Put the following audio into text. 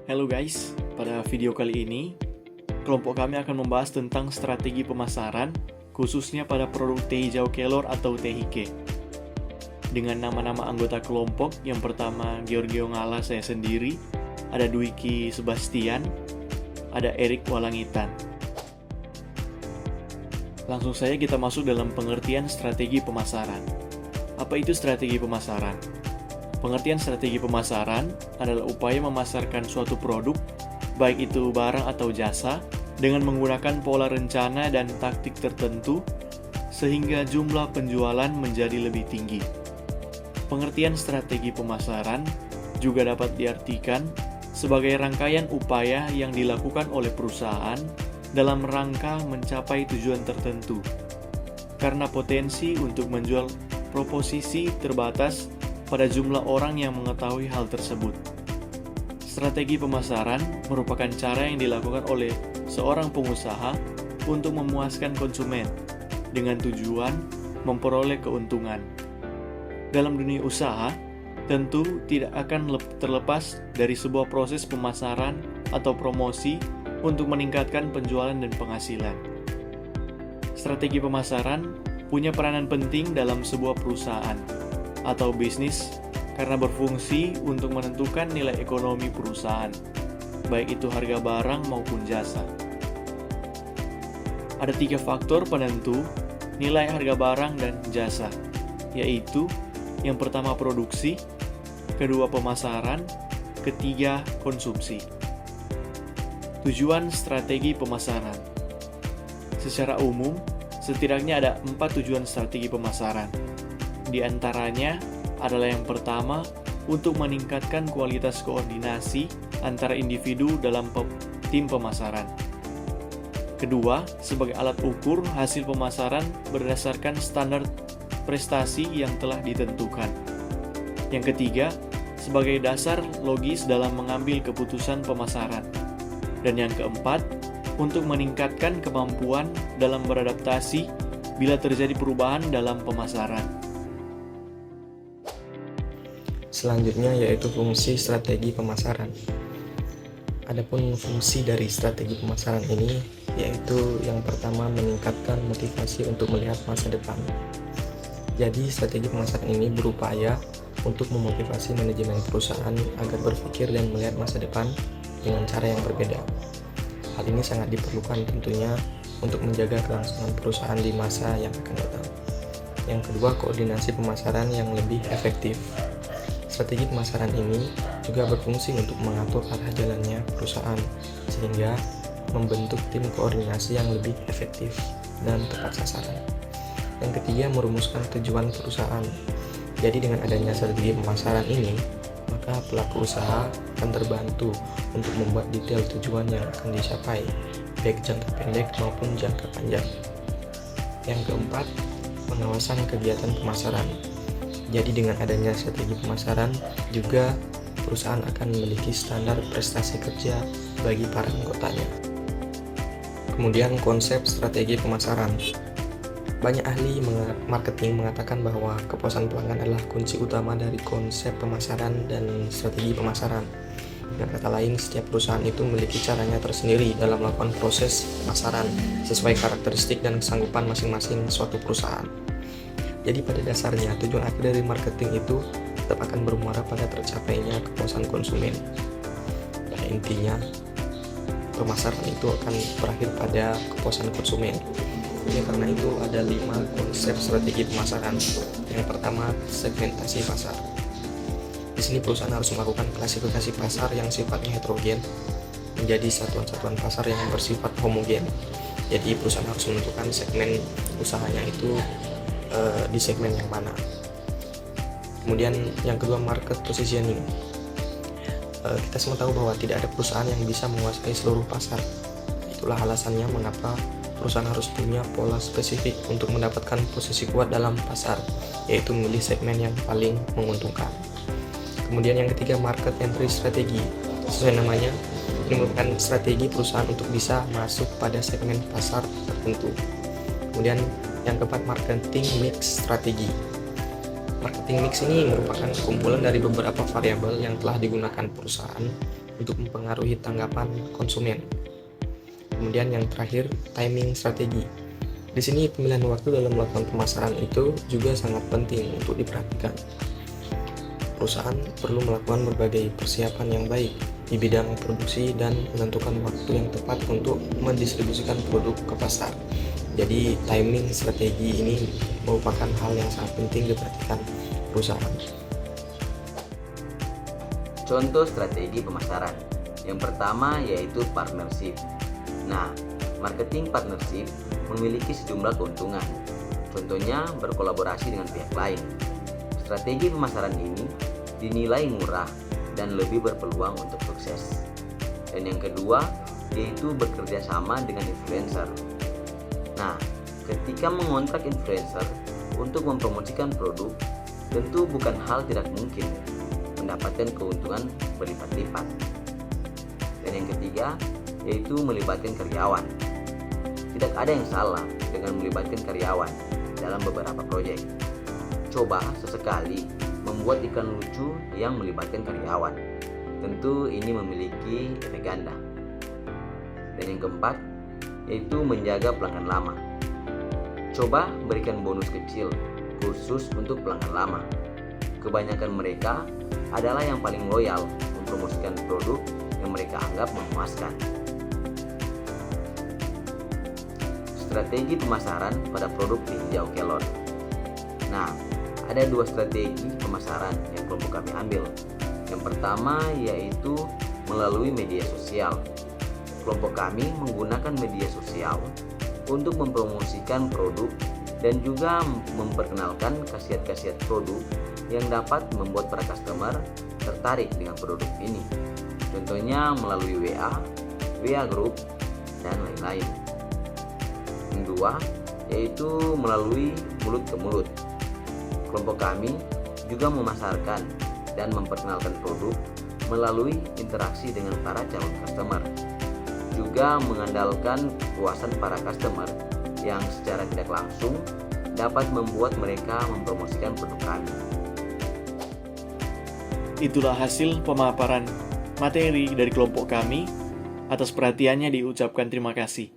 Halo guys, pada video kali ini, kelompok kami akan membahas tentang strategi pemasaran, khususnya pada produk teh hijau kelor atau teh hike. Dengan nama-nama anggota kelompok, yang pertama Giorgio Ngala, saya sendiri, ada Dwiki Sebastian, ada Erik Walangitan. Langsung saja kita masuk dalam pengertian strategi pemasaran. Apa itu strategi pemasaran? Pengertian strategi pemasaran adalah upaya memasarkan suatu produk, baik itu barang atau jasa, dengan menggunakan pola rencana dan taktik tertentu, sehingga jumlah penjualan menjadi lebih tinggi. Pengertian strategi pemasaran juga dapat diartikan sebagai rangkaian upaya yang dilakukan oleh perusahaan dalam rangka mencapai tujuan tertentu, karena potensi untuk menjual proposisi terbatas pada jumlah orang yang mengetahui hal tersebut. Strategi pemasaran merupakan cara yang dilakukan oleh seorang pengusaha untuk memuaskan konsumen dengan tujuan memperoleh keuntungan. Dalam dunia usaha, tentu tidak akan terlepas dari sebuah proses pemasaran atau promosi untuk meningkatkan penjualan dan penghasilan. Strategi pemasaran punya peranan penting dalam sebuah perusahaan atau bisnis karena berfungsi untuk menentukan nilai ekonomi perusahaan, baik itu harga barang maupun jasa. Ada 3 faktor penentu nilai harga barang dan jasa, yaitu yang pertama produksi, kedua pemasaran, ketiga konsumsi. Tujuan strategi pemasaran. Secara umum, setidaknya ada 4 tujuan strategi pemasaran. Di antaranya adalah yang pertama, untuk meningkatkan kualitas koordinasi antara individu dalam tim pemasaran. Kedua, sebagai alat ukur hasil pemasaran berdasarkan standar prestasi yang telah ditentukan. Yang ketiga, sebagai dasar logis dalam mengambil keputusan pemasaran. Dan yang keempat, untuk meningkatkan kemampuan dalam beradaptasi bila terjadi perubahan dalam pemasaran. Selanjutnya yaitu fungsi strategi pemasaran. Adapun fungsi dari strategi pemasaran ini yaitu yang pertama meningkatkan motivasi untuk melihat masa depan. Jadi strategi pemasaran ini berupaya untuk memotivasi manajemen perusahaan agar berpikir dan melihat masa depan dengan cara yang berbeda. Hal ini sangat diperlukan tentunya untuk menjaga kelangsungan perusahaan di masa yang akan datang. Yang kedua, koordinasi pemasaran yang lebih efektif. Strategi pemasaran ini juga berfungsi untuk mengatur arah jalannya perusahaan, sehingga membentuk tim koordinasi yang lebih efektif dan tepat sasaran. Yang ketiga, merumuskan tujuan perusahaan. Jadi dengan adanya strategi pemasaran ini, maka pelaku usaha akan terbantu untuk membuat detail tujuan yang akan dicapai, baik jangka pendek maupun jangka panjang. Yang keempat, pengawasan kegiatan pemasaran. Jadi dengan adanya strategi pemasaran, juga perusahaan akan memiliki standar prestasi kerja bagi para anggotanya. Kemudian konsep strategi pemasaran. Banyak ahli marketing mengatakan bahwa kepuasan pelanggan adalah kunci utama dari konsep pemasaran dan strategi pemasaran. Dengan kata lain, setiap perusahaan itu memiliki caranya tersendiri dalam melakukan proses pemasaran sesuai karakteristik dan kesanggupan masing-masing suatu perusahaan. Jadi pada dasarnya tujuan akhir dari marketing itu tetap akan bermuara pada tercapainya kepuasan konsumen. Pada intinya, pemasaran itu akan berakhir pada kepuasan konsumen. Ya, karena itu ada 5 konsep strategi pemasaran. Yang pertama, segmentasi pasar. Di sini perusahaan harus melakukan klasifikasi pasar yang sifatnya heterogen menjadi satuan-satuan pasar yang bersifat homogen. Jadi perusahaan harus menentukan segmen usahanya itu di segmen yang mana. Kemudian yang kedua, market positioning. Kita semua tahu bahwa tidak ada perusahaan yang bisa menguasai seluruh pasar. Itulah alasannya mengapa perusahaan harus punya pola spesifik untuk mendapatkan posisi kuat dalam pasar, yaitu memilih segmen yang paling menguntungkan. Kemudian yang ketiga, market entry strategi. Sesuai namanya, ini merupakan strategi perusahaan untuk bisa masuk pada segmen pasar tertentu. Kemudian yang keempat, marketing mix strategi. Marketing mix ini merupakan kumpulan dari beberapa variabel yang telah digunakan perusahaan untuk mempengaruhi tanggapan konsumen. Kemudian yang terakhir, timing strategi. Di sini pemilihan waktu dalam melakukan pemasaran itu juga sangat penting untuk diperhatikan. Perusahaan perlu melakukan berbagai persiapan yang baik di bidang produksi dan menentukan waktu yang tepat untuk mendistribusikan produk ke pasar. Jadi timing strategi ini merupakan hal yang sangat penting diperhatikan perusahaan. Contoh strategi pemasaran. Yang pertama yaitu partnership. Nah, marketing partnership memiliki sejumlah keuntungan. Contohnya berkolaborasi dengan pihak lain. Strategi pemasaran ini dinilai murah dan lebih berpeluang untuk sukses. Dan yang kedua yaitu bekerja sama dengan influencer. Nah, ketika mengontrak influencer untuk mempromosikan produk, tentu bukan hal tidak mungkin mendapatkan keuntungan berlipat-lipat. Dan yang ketiga yaitu melibatkan karyawan. Tidak ada yang salah dengan melibatkan karyawan dalam beberapa proyek. Coba sesekali membuat iklan lucu yang melibatkan karyawan. Tentu ini memiliki efek ganda. Dan yang keempat yaitu menjaga pelanggan lama. Coba berikan bonus kecil khusus untuk pelanggan lama. Kebanyakan mereka adalah yang paling loyal mempromosikan produk yang mereka anggap memuaskan. Strategi pemasaran pada produk tinjau kelon. Nah, ada dua strategi pemasaran yang kelompok kami ambil. Yang pertama yaitu melalui media sosial. Kelompok kami menggunakan media sosial untuk mempromosikan produk dan juga memperkenalkan khasiat-khasiat produk yang dapat membuat para customer tertarik dengan produk ini. Contohnya melalui WA Group, dan lain-lain. Yang kedua yaitu melalui mulut ke mulut. Kelompok kami juga memasarkan dan memperkenalkan produk melalui interaksi dengan para calon customer. Juga mengandalkan kepuasan para customer yang secara tidak langsung dapat membuat mereka mempromosikan produk kami. Itulah hasil pemaparan materi dari kelompok kami. Atas perhatiannya diucapkan terima kasih.